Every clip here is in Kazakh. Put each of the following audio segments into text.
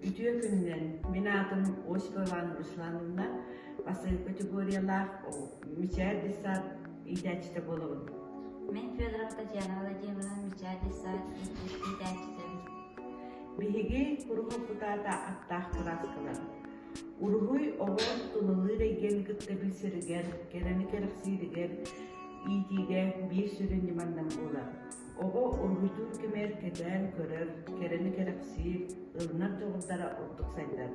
ütüökünnen minä adım Улуустаа5ы Руслановна басы категориялах мичадисат идачта болобун. Мен Федорова Татьяна Владимировна мичадисат идачта. Биһиги куруху путата аттах краскалар. Ургуй огон тулылыр еген гыттыбысырыгер, керени керексиригер, итиге бир сүрүн димандан болар. Ого ургуйтур кемер кеден көрөр, керени керексир, ылнар жоғылдара ордук сайдар.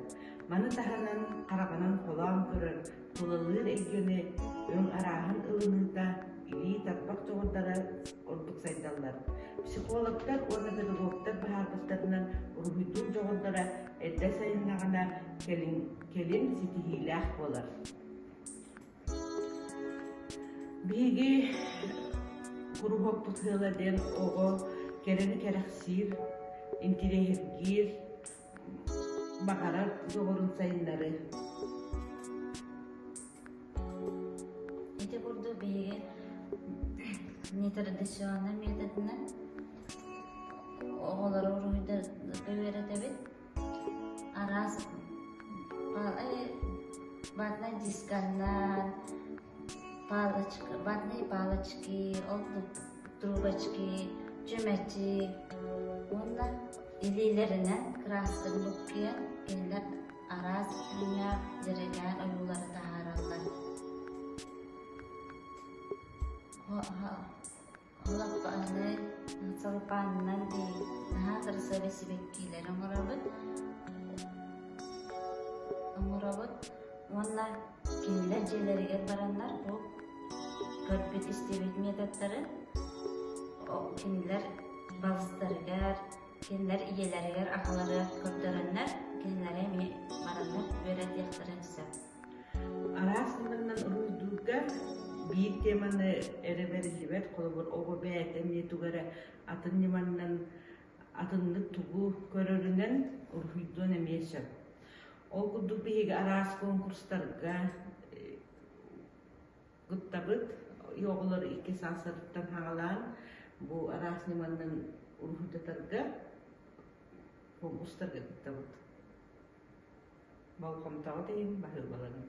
Маны таханан караганан колам көрөр, тулылыр егени өн арахын ылыныта, или таппак жоғылдара ордук сайдалар. Психологтар, оны педагогтар бахарбыстарынан ургуйтур жоғылдара эдде сайыннағана келин ситихилах болар. Биги курухок путхыладен ого керени керексир, интерехиргир, бахарар жоғырын сайындары. Эти курду биги нетрадиционный методна оголар уруйда беверетебит арас батна дисканнан батные палочки, трубочки, чөмечи, онда илилеринен крастын буккен кендер арас үня жереген оюлары тахаралар. Холапаны, салпаннан ди, наха кырса бесибеккилер оңырабыт, онда кинилер желеригер бараннар бу көрбүт истебит методдары кинилер балыстарыгар, кинилер иелеригер акалары көрдөрөннөр, кинилер эми бараннар берет яктырынса. Арасындан уруйдуга бир теманы эреберилибет колобор ого бэт эмне тугара атын ниманнан атынды тугу көрөрүнөн уруйдуон эмешеп. Ол курду биһиги арас конкурстарга гыттабыт, йоголор икки сасырыттан хагалаан, бу арас ниманнан уруйдатарга конкурстарга гыттабыт. Балкомтаға дейін бахыл баларын.